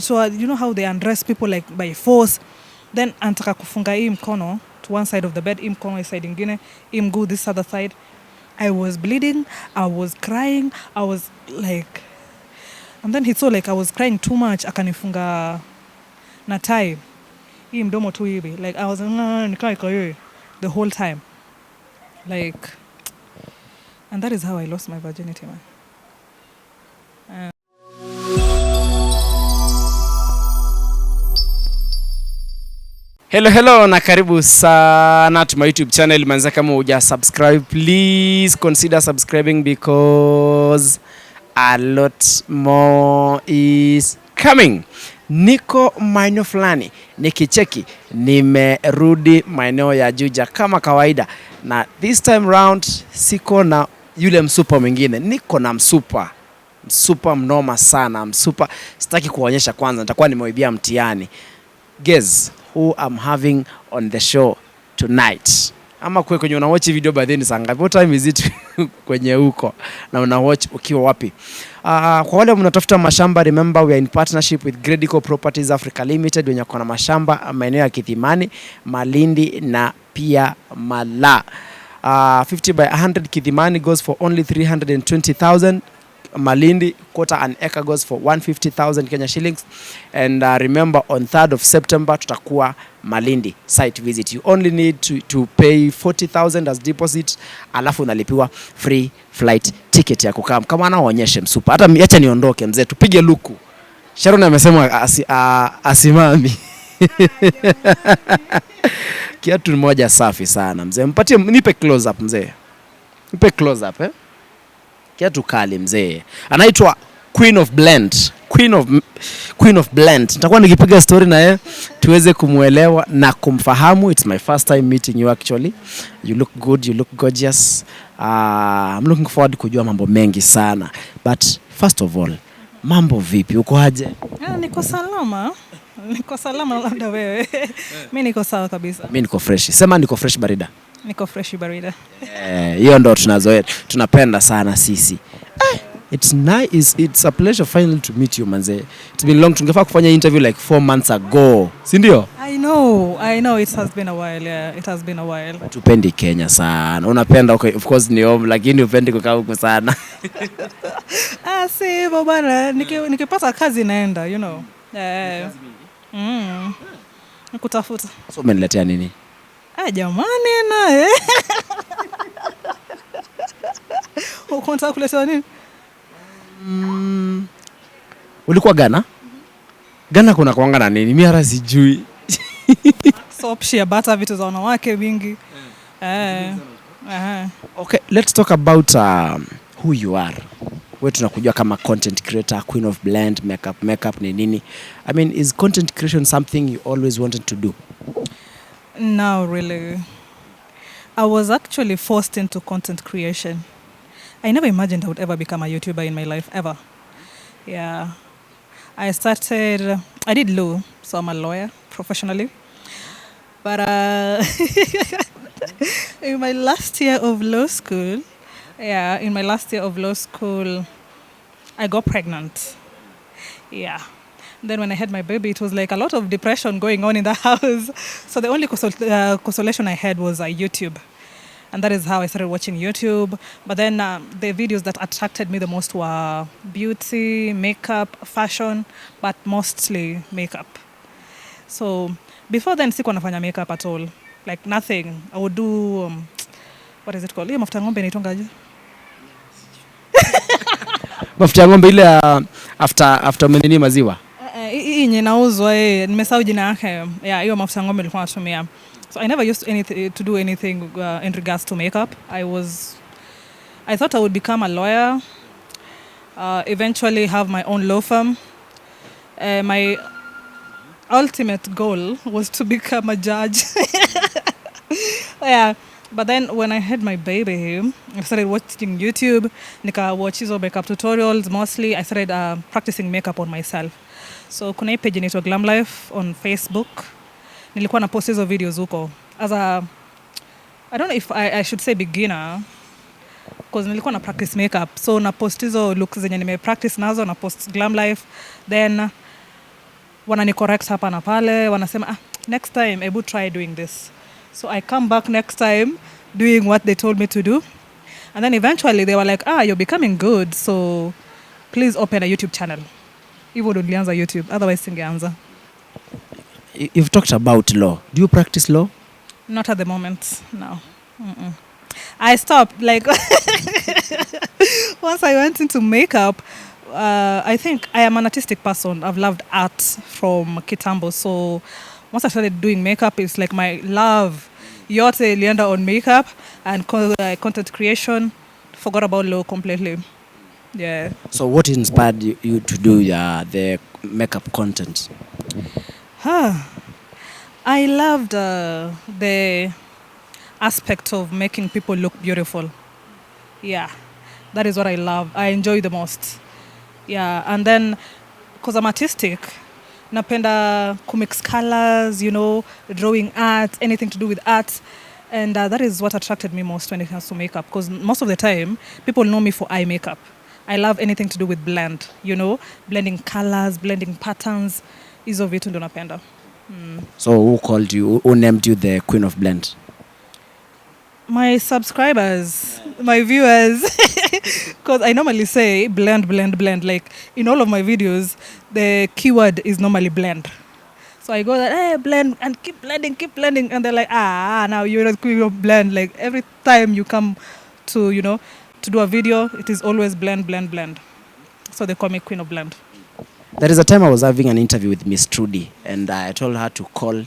So, you know how they undress people like by force. Then antaka kufunga hii mkono to one side of the bed, hii mkono side ingine, hii mguu this other side. I was bleeding, I was crying, I was like, and then he saw like I was crying too much, akanifunga na tie. Hii mdomo tu hivi. Like I was nikaa iko hivi the whole time. Like, and that is how I lost my virginity, man. Hello na karibu sana to my YouTube channel. Manza, kama uja subscribe, please consider subscribing because a lot more is coming. Niko maeneo fulani nikicheki, nimerudi maeneo ya Juja kama kawaida, na this time round siko na yule msupa mwingine, niko na msupa mnoma sana. Msupa sitaki kuonyesha, kwanza nitakuwa nimeibia mtihani. Guess who I'm having on the show tonight. Ama kwenye una watch video by then sanga. What time is it kwenye huko na una watch ukiwa wapi? Kwa wale mnatafuta mashamba, remember we are in partnership with Gredico Properties Africa Limited, wenye kuna mashamba maeneo ya Kithimani, Malindi na pia Mala. 50 by 100 Kithimani goes for only 320,000. Malindi, quarter an acre goes for 150,000 Kenya shillings. And remember, on 3rd of September tutakuwa Malindi site visit. You only need to pay 40,000 as deposit, alafu unalipiwa free flight ticket ya kukaa. Kama anaonyeshe msupa, hata acha niondoke mzee, tupige luku. Sharon amesema asimami. Kiatu moja safi sana mzee, mpatie, nipe close up mzee, nipe close up kiatu kali mzee. Anaitwa Queen of Blend. Nitakuwa nikipiga story na yeye tuweze kumuelewa na kumfahamu. It's my first time meeting you actually. You look good, you look gorgeous. I'm looking forward kujua mambo mengi sana. But first of all, mambo vipi? Uko aje? Niko salama labda wewe. Mimi niko sawa kabisa. Mimi niko fresh. Sema niko fresh barida. Niko fresh barida. Hiyo ndo tunazoea. Tunapenda sana sisi. It's nice. It's a pleasure finally to meet you manze. It's been long. Tungefaa kufanya interview like 4 months ago. Si ndio? I know it has been a while. Yeah, it has been a while. Tupendi Kenya sana. Unapenda, okay, of course ni home, lakini upendi kukaa huko sana. Si bwana, nikipata kazi naenda, you know. Nikutafuta. So umeniletea nini? Jamani nae. Unataka kuletea nini? Ulikuwa Ghana? Ghana kuna kuanga na nini? Mimi hata sijui. Soap ya bata, vitu za wanawake vingi. Okay, let's talk about who you are. Wewe tunakujua kama content creator, Queen of Blend, makeup ni nini? I mean, is content creation something you always wanted to do? No, really. I was actually forced into content creation. I never imagined I would ever become a YouTuber in my life, ever. Yeah. I did law, so I'm a lawyer professionally. But in my last year of law school, I got pregnant. Yeah. Then when I had my baby, it was like a lot of depression going on in the house. So the only consolation I had was YouTube. And that is how I started watching YouTube. But then the videos that attracted me the most were beauty, makeup, fashion, but mostly makeup. So before then, sikuwa nafanya makeup at all. Like nothing. I would do, what is it called? Hiyo mafuta ng'ombe inaitongaje? Mafuta ng'ombe ile after umenini maziwa? Hii inauzwa, nimesahau jina yake. Yeah, hiyo mafuta ng'ombe nilikuwa natumia. So I never used to do anything in regards to makeup. I thought I would become a lawyer, eventually have my own law firm. My ultimate goal was to become a judge. Yeah, but then when I had my baby, I started watching YouTube. Nika watch hizo makeup tutorials mostly. I started practicing makeup on myself. So kuna hii page inaitwa Glam Life on Facebook. Nilikuwa na post hizo videos huko. I don't know if I should say beginner, because nilikuwa na practice makeup. So na post hizo looks zenye nime practice nazo, na post Glam Life. Then wanani correct hapa na pale, wanasema next time ebu try doing this. So I come back next time doing what they told me to do. And then eventually they were like, you're becoming good, so please open a YouTube channel. Hivyo ndo nilianza YouTube, otherwise singeanza. You've talked about law. Do you practice law? Not at the moment, no. Mm-mm. I stopped, like, once I went into makeup, I think I am an artistic person. I've loved art from Kitambo, so once I started doing makeup, it's like my love. Yote ilienda on makeup and content creation. Forgot about law completely. Yeah. So what inspired you to do the makeup content? I loved the aspect of making people look beautiful. Yeah, that is what I love. I enjoy the most. Yeah, and then because I'm artistic, napenda kumix colors, drawing art, anything to do with art. And that is what attracted me most when it comes to makeup. Because most of the time, people know me for eye makeup. I love anything to do with blend, blending colors, blending patterns. Hizo vitu ndo napenda. So who named you the Queen of Blend? My subscribers, my viewers. Because I normally say blend, blend, blend. Like in all of my videos, the keyword is normally blend. So I go that, hey, blend and keep blending. And they're like, now you're not queen of blend. Like every time you come to, to do a video, it is always blend, blend, blend. So they call me Queen of Blend. There is a time I was having an interview with Miss Trudy, and I told her to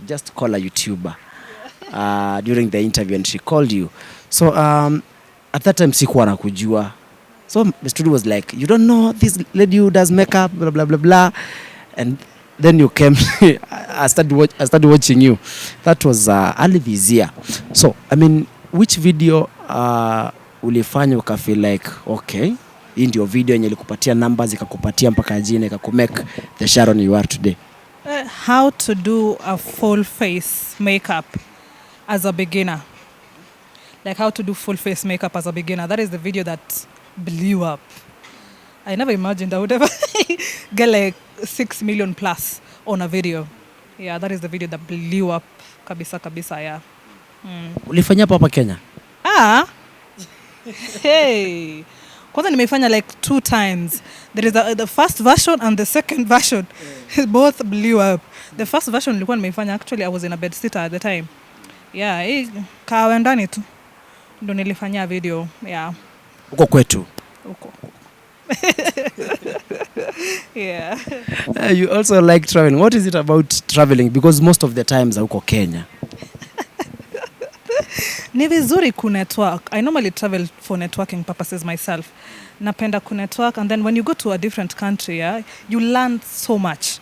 just call a YouTuber during the interview, and she called you. So at that time, sikuwa nakujua. So Miss Trudy was like, you don't know this lady who does makeup, blah, blah, blah, blah. And then you came, I started watching you. That was early this year. So, I mean, which video ulifanya ukafeel like, okay, hii ndio video yenye ilikupatia numbers, ikakupatia mpaka jina, ikakumake the Sharon you are today? How to do a full face makeup as a beginner. Like how to do full face makeup as a beginner. That is the video that blew up. I never imagined I would ever get like 6 million plus on a video. Yeah, that is the video that blew up kabisa, yeah. Ulifanya hapa Kenya? Hey. Kwanza nimeifanya like 2 times. There is the first version and the second version. Both blew up. The first version nilikuwa nimeifanya, actually I was in a bed sitter at the time. Yeah, kawa ndani tu. Ndo nilifanya video, yeah. Uko kwetu? Uko. Yeah. You also like traveling. What is it about traveling? Because most of the times uko Kenya. Ni vizuri kunetwork. I normally travel for networking purposes myself. Napenda kunetwork, and then when you go to a different country, you learn so much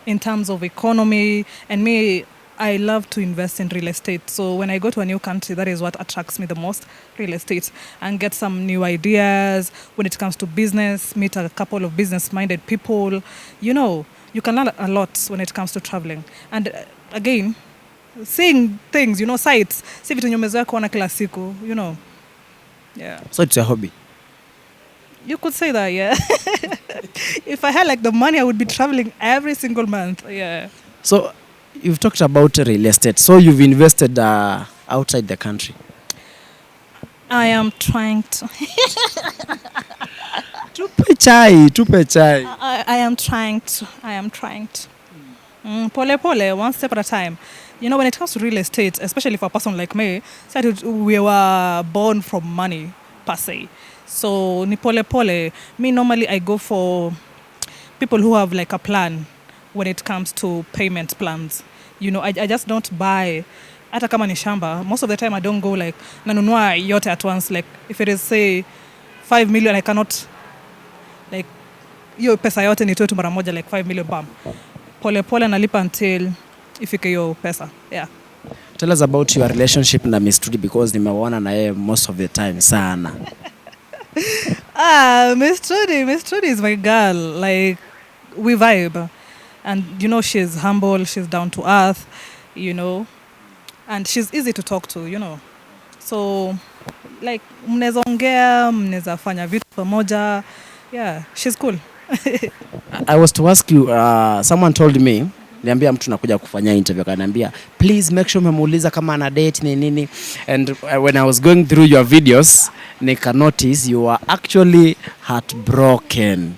in terms of economy. And me, I love to invest in real estate. So when I go to a new country, that is what attracts me the most, real estate, and get some new ideas when it comes to business, meet a couple of business-minded people. You can learn a lot when it comes to traveling. And again, seeing things, sights, see vitu nyomezoea kuona kila siku, Yeah. So it's a hobby? You could say that, yeah. If I had like the money, I would be traveling every single month, yeah. So you've talked about real estate. So you've invested outside the country? I am trying to. Tupe chai. I am trying to. Pole, one step at a time. When it comes to real estate, especially for a person like me, we were born from money, per se. So, ni pole. Me, normally, I go for people who have like a plan when it comes to payment plans. I just don't buy, hata kama ni shamba. Most of the time, I don't go like, nanunua yote at once. Like, if it is, say, 5 million, I cannot, like, hiyo pesa yote nitoe tu mara moja, like 5 million bam. Pole nalipa until ifike hiyo pesa. Yeah. Tell us about your relationship na Miss Trudy, because nimeona na yeye most of the time sana. Miss Trudy is my girl. Like, we vibe. And she's humble, she's down to earth, and she's easy to talk to, So, like, mneza ongea, mneza fanya vitu pamoja. Yeah, she's cool. I was to ask you, someone told me, niambia mtu nakuja kufanya interview, akaniambia please make sure umemuuliza kama ana date ni nini, and when I was going through your videos nika notice you were actually heartbroken.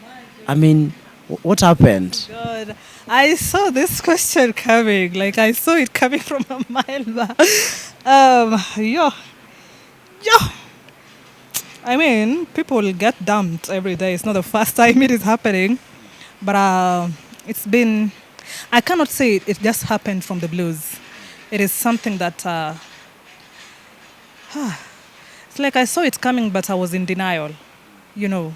I mean, what happened? God, I saw this question coming. Like I saw it coming from a mile back. Yo. I mean, people get dumped every day. It's not the first time it is happening, but it's been. I cannot say it just happened from the blues. It is something that. It's like I saw it coming, but I was in denial. You know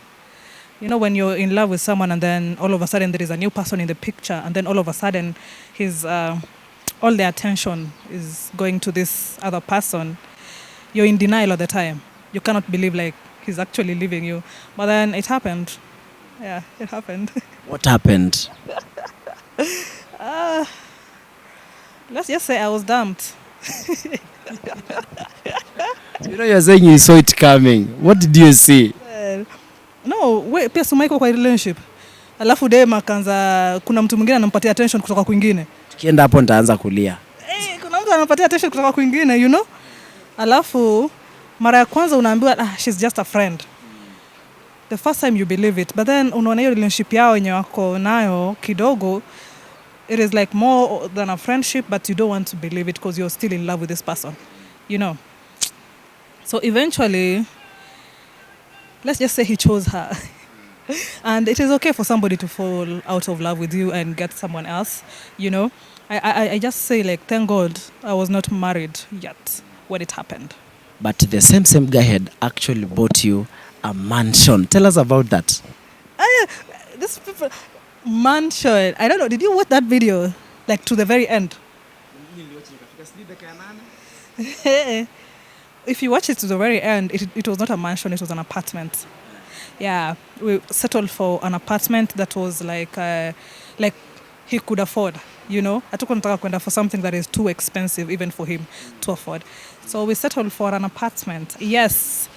when you're in love with someone and then all of a sudden there is a new person in the picture, and then all of a sudden his all the attention is going to this other person. You're in denial at the time. You cannot believe like he's actually leaving you. But then it happened. Yeah, it happened. What happened? Let's just say I was dumped. You're saying you saw it coming. What did you see? No, we pia sumaiko kwa relationship. Alafu dem akaanza kuna mtu mwingine anampatia attention kutoka kwingine. Tukienda hapo nitaanza kulia. Kuna mtu anampatia attention kutoka kwingine, you know? Alafu mara ya kwanza unaambiwa she's just a friend. The first time you believe it, but then unaona hiyo relationship yao yenye wako nayo kidogo, it is like more than a friendship, but you don't want to believe it because you're still in love with this person, you know. So eventually, let's just say he chose her. And it is okay for somebody to fall out of love with you and get someone else, you know. I just say like, thank God I was not married yet when it happened. But the same guy had actually bought you a mansion. Tell us about that. This people, mansion. I don't know. Did you watch that video like to the very end? If you watch it to the very end, it was not a mansion. It was an apartment. Yeah, we settled for an apartment that was like he could afford. You know, hatukunataka kwenda for something that is too expensive even for him to afford. So we settled for an apartment. Yes.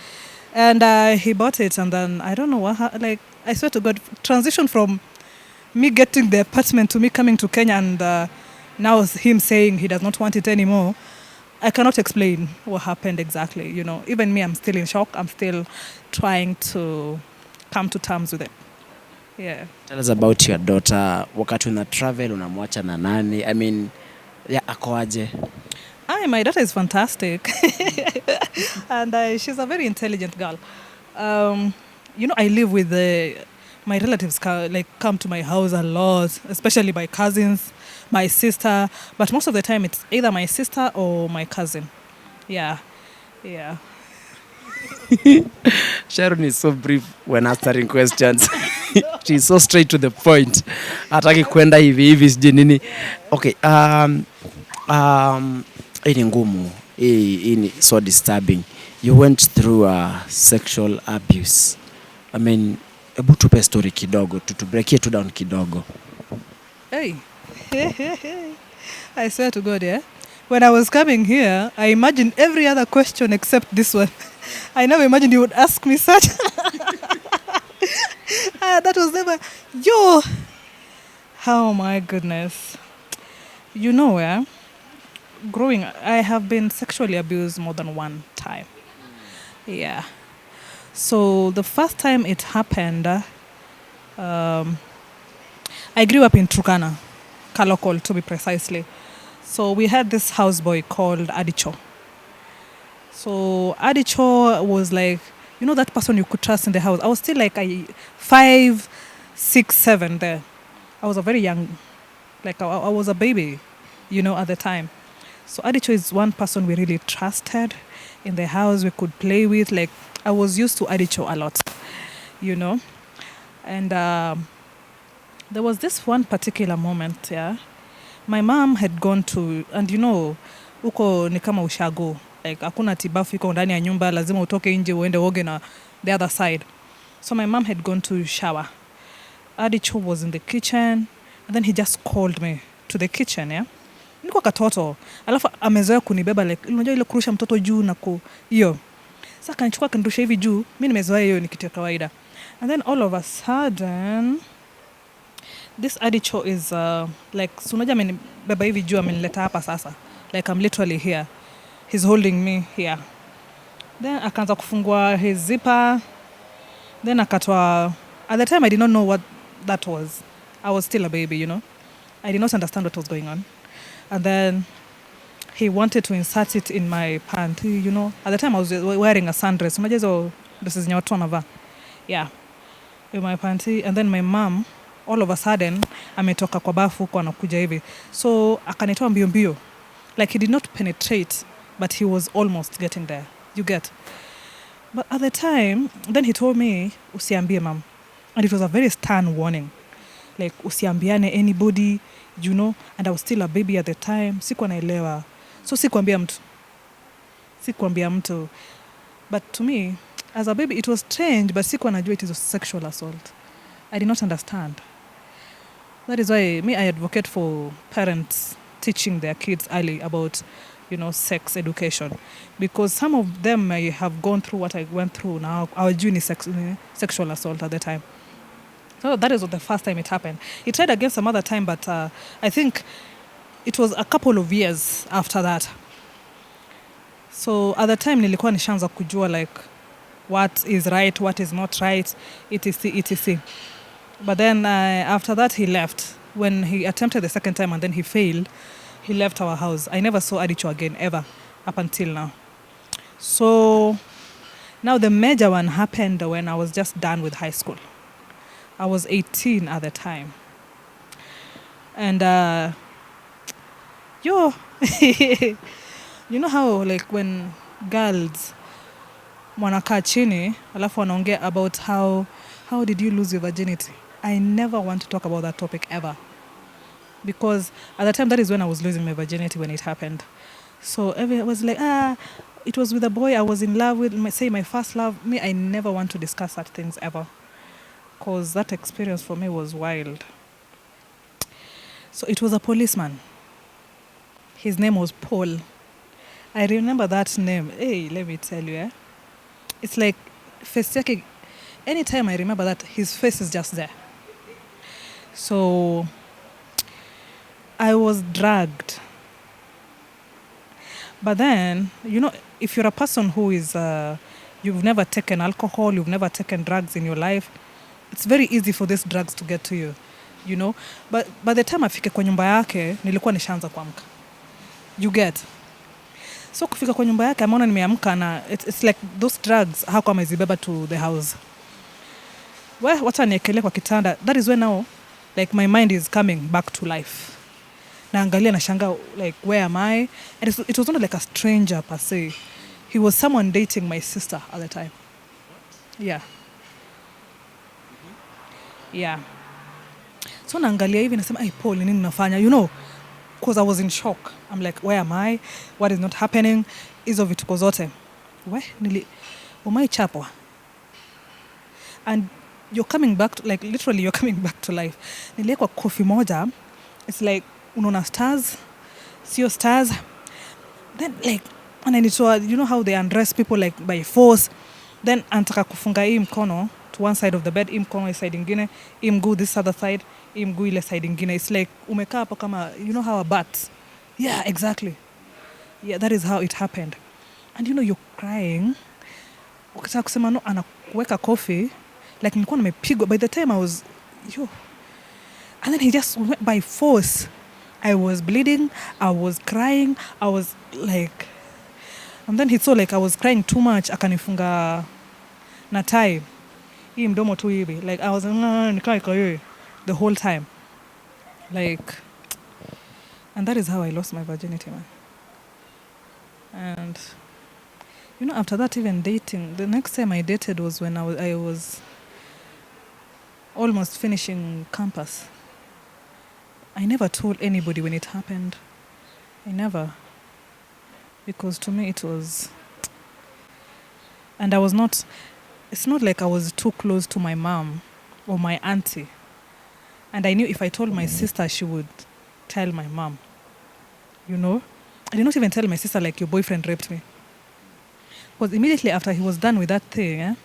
And he bought it, and then I don't know what, like, I swear to God, transition from me getting the apartment to me coming to Kenya, and now him saying he does not want it anymore. I cannot explain what happened exactly, you know. Even me, I'm still in shock. I'm still trying to come to terms with it. Yeah. Tell us about your daughter. Wakati una travel, unamwacha na nani? I mean, ako aje? My daughter is fantastic. And she's a very intelligent girl. You know, I live with my relatives come to my house a lot, especially my cousins, my sister. But most of the time, it's either my sister or my cousin. Yeah. Sharon is so brief when answering questions. She's so straight to the point. Hataki kwenda hivi sije nini. Okay, hii ngumu. Hii ni so disturbing. You went through sexual abuse. I mean, hebu tupe story kidogo, to break it down kidogo. Hey. I swear to God, yeah. When I was coming here, I imagined every other question except this one. I never imagined you would ask me such. That was never... Oh my goodness. You know, growing, I have been sexually abused more than one time. Yeah. So the first time it happened, I grew up in Turkana, Kalokol to be precisely. So we had this houseboy called Adicho. So Adicho was like, you know, that person you could trust in the house. I was still like 5, 6, 7 there. I was a very young, like I was a baby, you know, at the time. So Adicho is one person we really trusted in the house. We could play with. Like I was used to Adicho a lot, you know. And there was this one particular moment, yeah. My mom had gone to, and you know, uko ni kama ushago. Like hakuna tibafu iko ndani ya nyumba, lazima utoke nje uende uoge na the other side. So my mom had gone to shower. Adicho was in the kitchen, and then he just called me to the kitchen, yeah. Niko katoto. Alafu amezoea kunibeba like unajua ile kurusha mtoto juu na hiyo. Sasa kanichukua kanirusha hivi juu, mimi nimezoea hiyo ni kitu ya kawaida. And then all of a sudden, this adicho is like, sunaja amenibeba hivi juu amenileta hapa sasa. Like I'm literally here. He's holding me here. Then akaanza kufungua his zipper. Then akatoa. At the time I did not know what that was. I was still a baby, you know. I did not understand what was going on. And then he wanted to insert it in my pant, you know. At the time I was wearing a sundress. Unajua hizo dresses zenye watu wanavaa. Yeah. In my panty. And then my mom, all of a sudden, ametoka kwa bafu huko anakuja hivi. So akanitoa mbio mbio. Like he did not penetrate, but he was almost getting there. You get? But at the time, then he told me, usiambie mom. And it was a very stern warning. Like, usiambiane anybody, you know. And I was still a baby at the time. Sikuwa naelewa. So sikuambia mtu. But to me, as a baby, it was strange, but sikuwa najua it is a sexual assault. I did not understand. That is why I advocate for parents teaching their kids early about, you know, sex education. Because some of them may have gone through what I went through now. Our junior sexual assault at the time. So that is the first time it happened. It tried again some other time, but I think it was a couple of years after that. So at the time nilikuwa nishaanza kujua like what is right, what is not right, etc. But then after that he left. When he attempted the second time and then he failed, he left our house. I never saw Adicho again, ever, up until now. So now the major one happened when I was just done with high school. I was 18 at the time. And you know how like when girls wanakaa chini alafu wanaongea about how did you lose your virginity? I never want to talk about that topic ever. Because at the time, that is when I was losing my virginity when it happened. So I was like, it was with a boy I was in love with, my first love. I never want to discuss such things ever. Because that experience for me was wild. So it was a policeman. His name was Paul. I remember that name. Hey, let me tell you, it's like, anytime I remember that, his face is just there. So I was dragged. But then, you know, if you're a person who is, you've never taken alcohol, you've never taken drugs in your life, it's very easy for these drugs to get to you, you know. But by the time afike kwa nyumba yake, nilikuwa nishaanza kuamka. You get? So kufika kwa nyumba yake, ameona nimeamka na it's like those drugs, how come amezibeba to the house? Well, wacha niekele kwa kitanda. That is when now, like my mind is coming back to life. Naangalia na shanga, like where am I? And it was not like a stranger per se. He was someone dating my sister at the time. Yeah. Yeah. So naangalia hivi nasema, hey Paul, nini unafanya? You know, because I was in shock. I'm like, where am I? What is not happening? Hizo vituko zote. Umaichapwa. And you're coming back to, like literally you're coming back to life. Niliekwa kofi moja. It's like unaona stars, sio stars. Then like wananitoa, you know how they undress people like by force. Then antaka kufunga hii mkono to one side of the bed, hii mkono side ingine, hii mguu this other side, hii mguu ile side ingine. It's like umekaa hapo kama, you know how a bat. Yeah, exactly. Yeah, that is how it happened. And you know you're crying. Ukitaka kusema no, anakuweka coffee. Like nilikuwa nimepigwa. By the time I was, and then he just went by force. I was bleeding. I was crying. I was like, and then he saw like I was crying too much. Akanifunga na tie. Hii mdomo tu hivi. Like I was nikai the whole time. Like, and that is how I lost my virginity, man. And you know, after that, even dating, the next time I dated was when I was almost finishing campus. I never told anybody when it happened. I never. Because to me it was... And I was not... It's not like I was too close to my mom or my auntie. And I knew if I told my sister, she would tell my mom. You know? I did not even tell my sister, like, your boyfriend raped me. Because immediately after he was done with that thing,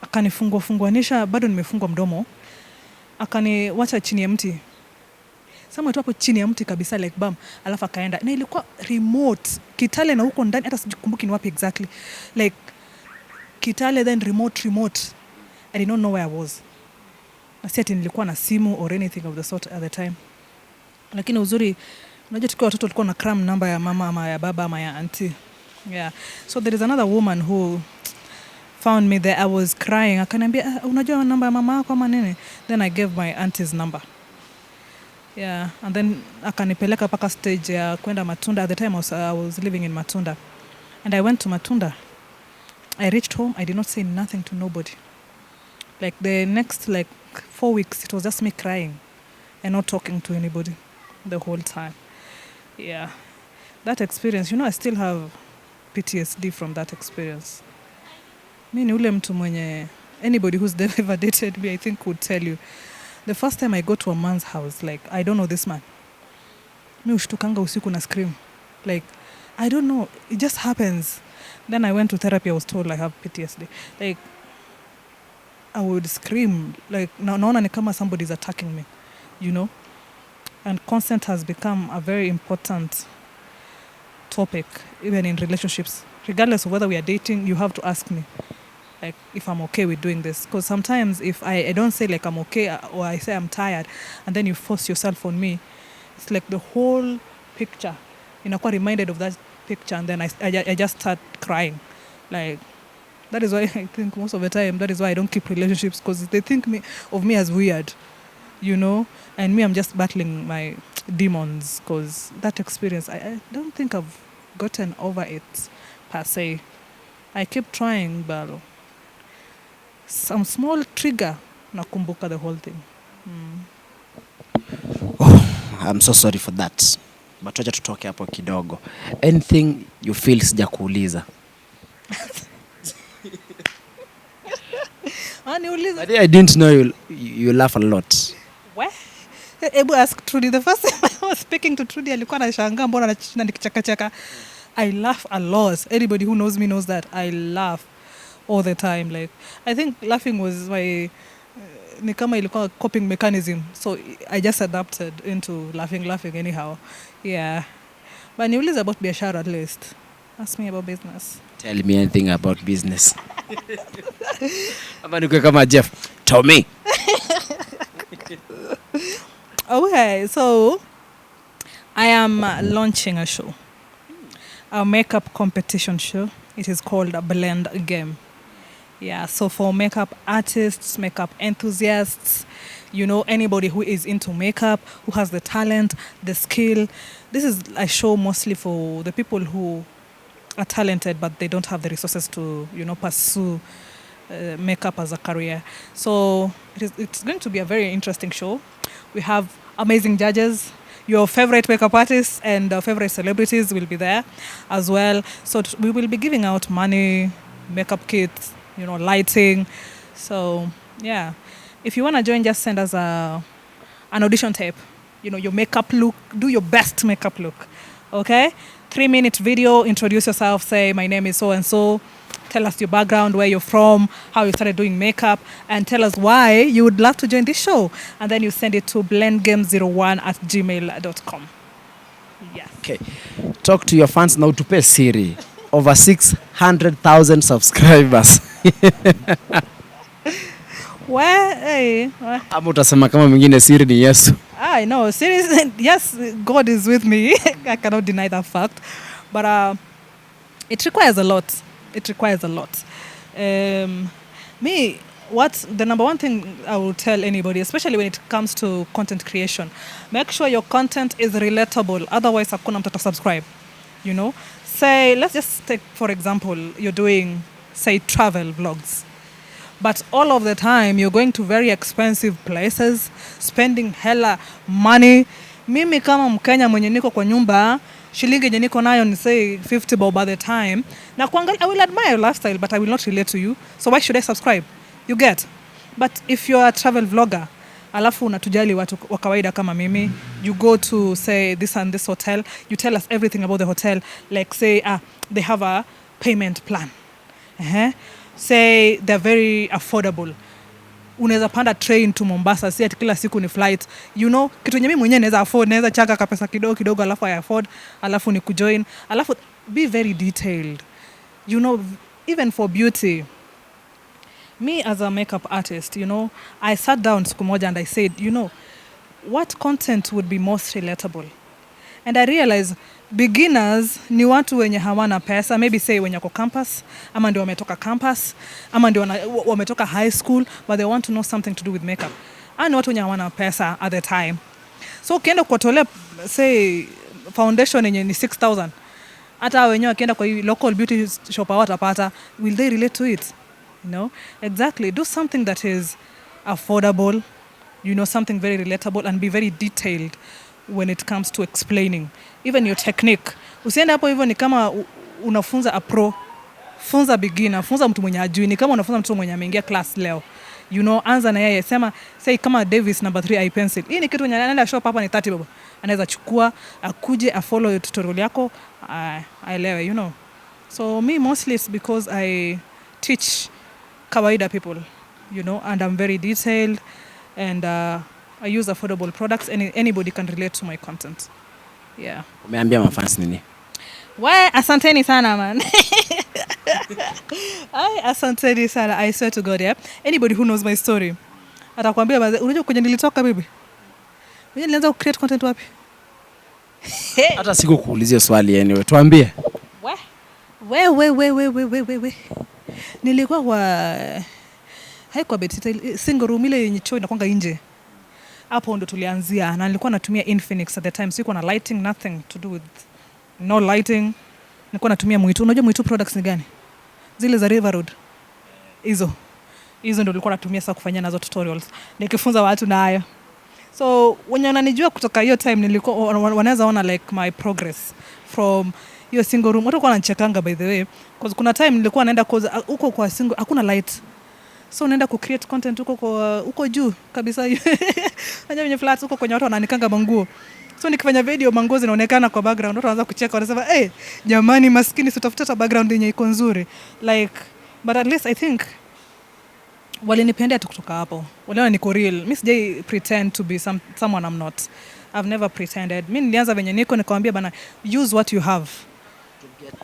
Akanifunguanisha, bado nimefungwa mdomo, akaniwacha chini ya mti. Somewhere tu hapo chini ya mti kabisa, like bam, alafu akaenda. Na ilikuwa remote Kitale, na huko ndani hata sikumbuki ni wapi exactly, like Kitale, then remote. I did not know where I was, na si ati nilikuwa na simu or anything of the sort at the time. Lakini uzuri, unajua tukiwa watoto tulikuwa na cram number ya mama ama ya baba ama ya auntie. Yeah, so there is another woman who found me there. I was crying, akaniambia unajua namba ya mama yako ama nini? Then I gave my auntie's number. Yeah, and then akanipeleka paka stage ya kwenda Matunda. At the time I was living in Matunda, and I went to Matunda. I reached home, I did not say nothing to nobody. Like the next 4 weeks, it was just me crying and not talking to anybody the whole time. Yeah, that experience, I still have PTSD from that experience. Mi ni ule mtu mwenye, anybody who's ever dated me, I think would tell you, the first time I go to a man's house, like, I don't know this man. Mi ushtukanga usiku na scream. Like, I don't know, it just happens. Then I went to therapy, I was told I have PTSD. Like, I would scream, like, naona ni kama somebody's attacking me, And consent has become a very important topic, even in relationships. Regardless of whether we are dating, you have to ask me, like, if I'm okay with doing this. Because sometimes if I don't say, like, I'm okay, or I say I'm tired, and then you force yourself on me, it's like the whole picture, quite reminded of that picture, and then I just start crying. Like, that is why I think most of the time, that is why I don't keep relationships, because they think of me as weird, and me, I'm just battling my demons, because that experience, I don't think I've gotten over it per se. I keep trying, but some small trigger, nakumbuka the whole thing. Oh, I'm so sorry for that. But wacha tutoke hapo kidogo. Anything you feel sija kuuliza? I didn't know you laugh a lot. What? Ebu ask Trudy. The first time I was speaking to Trudy, alikuwa anashangaa mbona na nikicheka. I laugh a lot. Anybody who knows me knows that I laugh all the time. Like, I think laughing was my ni kama ilikuwa coping mechanism. So I just adapted into laughing anyhow. Yeah. But niulize about biashara at least. Ask me about business. Tell me anything about business. Ama nikuwe kama Jeff. Tell me. Okay, so I am launching a show. A makeup competition show. It is called a Blend Game. Yeah, so for makeup artists, makeup enthusiasts, anybody who is into makeup, who has the talent, the skill. This is a show mostly for the people who are talented, but they don't have the resources to, pursue makeup as a career. So it's going to be a very interesting show. We have amazing judges. Your favorite makeup artists and favorite celebrities will be there as well. So we will be giving out money, makeup kits, lighting. So, yeah. If you want to join, just send us an audition tape. Your makeup look. Do your best makeup look. Okay? 3-minute video. Introduce yourself. Say, my name is so-and-so. Tell us your background, where you're from, how you started doing makeup, and tell us why you would love to join this show. And then you send it to blendgame01@gmail.com. Yes. Okay. Talk to your fans now to pay Siri. Over 600,000 subscribers. Ama utasema kama mwingine Siri ni Yesu. I know. Siri, yes, God is with me. I cannot deny that fact. But it requires a lot. The number one thing I will tell anybody, especially when it comes to content creation, make sure your content is relatable. Otherwise, hakuna mtu subscribe. Say, let's just take, for example, you're doing, say, travel vlogs. But all of the time, you're going to very expensive places, spending hella money. Mimi kama Mkenya mwenye niko kwa nyumba, shilingi yenye niko nayo ni say 50 bob by the time. Na kuangalia, I will admire your lifestyle, but I will not relate to you. So why should I subscribe? You get? But if you're a travel vlogger, alafu unatujali watu wa kawaida kama mimi, you go to, say, this and this hotel, you tell us everything about the hotel, like say, they have a payment plan. say they're very affordable. Unaweza panda train to Mombasa, si ati kila siku ni flight. You know, kitu yenye mimi mwenyewe naweza afford, naweza changa kapesa kidogo kidogo alafu I afford, alafu ni kujoin, alafu be very detailed. You know, even for beauty. Me as a makeup artist, you know, I sat down siku moja and I said, you know, what content would be most relatable? And I realized beginners ni watu wenye hawana pesa, maybe say wenye wako campus, ama ndio wametoka campus, ama ndio wametoka high school, but they want to know something to do with makeup. Ni watu wenye hawana pesa at the time. So ukienda kuwatolea say foundation yenye ni 6,000, hata wenyewe wakienda kwa local beauty shop hawatapata, will they relate to it? You know? Exactly. Do something that is affordable, you know, something very relatable, and be very detailed when it comes to explaining even your technique. Usiende hapo hivyo ni kama unafunza a pro, funza beginner, funza mtu mwenye ajui, ni kama unafunza mtu mwenye ameingia class leo. You know, anza na yeye, sema say kama Davis number 3 eye pencil. Hii ni kitu yenye anaenda shop hapa ni 30 baba. Anaweza chukua, akuje follow tutorial yako, aelewe, you know. So me mostly it's because I teach kawaida people, you know, and I'm very detailed, and I use affordable products, and anybody can relate to my content. Yeah. Umeambia mafans nini? Asanteni sana man. Asanteni sana, I swear to God, yeah. Anybody who knows my story atakwambia unajua kwenye nilitoka bibi. Mimi nilianza ku create content wapi? Hata sikukuulizia swali anyway. Tuambie. We. Nilikuwa kwa haikuwa bed single room ile yenye choo inakwanga nje. Hapo ndo tulianzia, na nilikuwa natumia Infinix at the time. Sikuwa na lighting, nothing to do with no lighting. Nilikuwa natumia Mwitu. Unajua Mwitu products ni gani? Zile za River Road. Hizo ndo nilikuwa natumia sasa kufanya nazo tutorials. Nikifunza watu nayo. So wenye wananijua kutoka hiyo time nilikuwa wanaweza ona like my progress from hiyo single room. Watu kwa wanachekanga by the way, because kuna time nilikuwa naenda huko kwa single hakuna light. So naenda ku create content huko juu kabisa. Fanya kwenye flats huko kwenye watu wananikanga manguo. So nikifanya video manguo zinaonekana kwa background, watu wanaanza kucheka, wanasema jamani maskini sitafuta background yenye iko nzuri. Like, but at least I think walinipendea tu kutoka hapo. Waliona niko real. Mimi sijai pretend to be someone I'm not. I've never pretended. Mimi nilianza venye niko nikamwambia bana, use what you have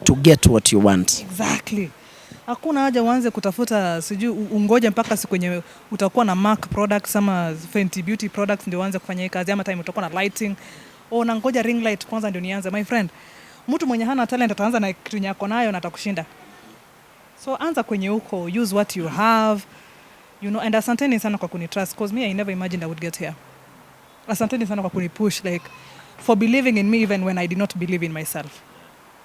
to get what you want. Exactly. Hakuna haja uanze kutafuta sijui ungoje mpaka siku kwenye utakuwa na MAC products ama Fenty Beauty products ndio uanze kufanya hii kazi, ama time utakuwa na lighting. Na ngoja ring light kwanza ndio nianze. My friend, mtu mwenye hana talent ataanza na kitu yako nayo na atakushinda. So anza kwenye huko, use what you have. You know, and asanteni sana kwa kunitrust, because me I never imagined I would get here. Asanteni sana kwa kunipush, like for believing in me even when I did not believe in myself.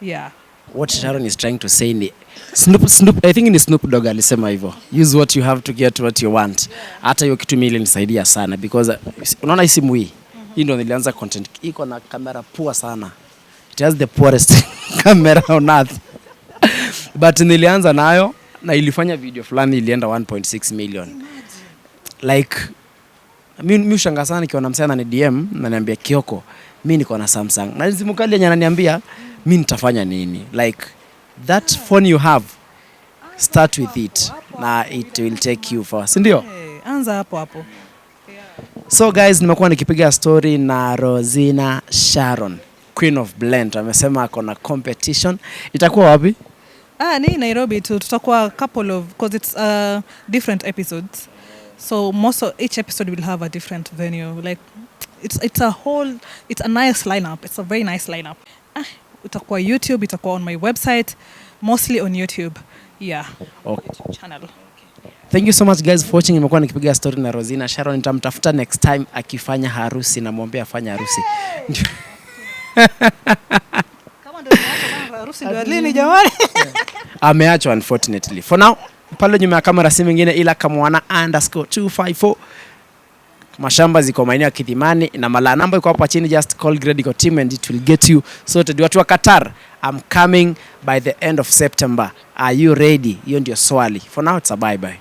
Yeah. What Sharon is trying to say ni Snoop, I think ni Snoop Dogg alisema hivyo. Use what you have to get what you want. Hata hiyo kitu mimi ilinisaidia sana because unaona hii simu hii. Hii ndio nilianza content. Iko na kamera poa sana. It has the poorest camera on earth. But nilianza nayo na ilifanya video fulani ilienda 1.6 million. Like mimi ushanga sana nikiona msana ni DM na niambia Kioko, mimi niko na Samsung. Na simu kali yenye ananiambia mimi nitafanya nini? Like that phone you have, start with it. Na it will take you far. Si ndio? Anza hapo. So guys, nimekuwa nikipiga story na Rosina Sharon, Queen of Blend. Amesema ako na competition. Itakuwa wapi? Ni Nairobi tu. Tutakuwa couple of, because it's different episodes. So each episode will have a different venue. Like it's a nice lineup. It's a very nice lineup. Itakuwa YouTube, itakuwa on my website, mostly on YouTube. Yeah. Okay. YouTube channel. Thank you so much guys for watching. Nimekuwa nikipiga story na Rosina Sharon. Nitamtafuta next time akifanya harusi na muombe afanye harusi. Kama ndio harusi ndio lini jamani? Ameachwa unfortunately. For now, pale nyuma ya kamera si mwingine ila Kamwana_254. Mashamba ziko maeneo ya Kidhimani na mala namba iko hapa chini, just call Gradico team and it will get you sorted. Watu wa Qatar, I'm coming by the end of September. Are you ready? Hiyo ndio swali. For now it's a bye bye.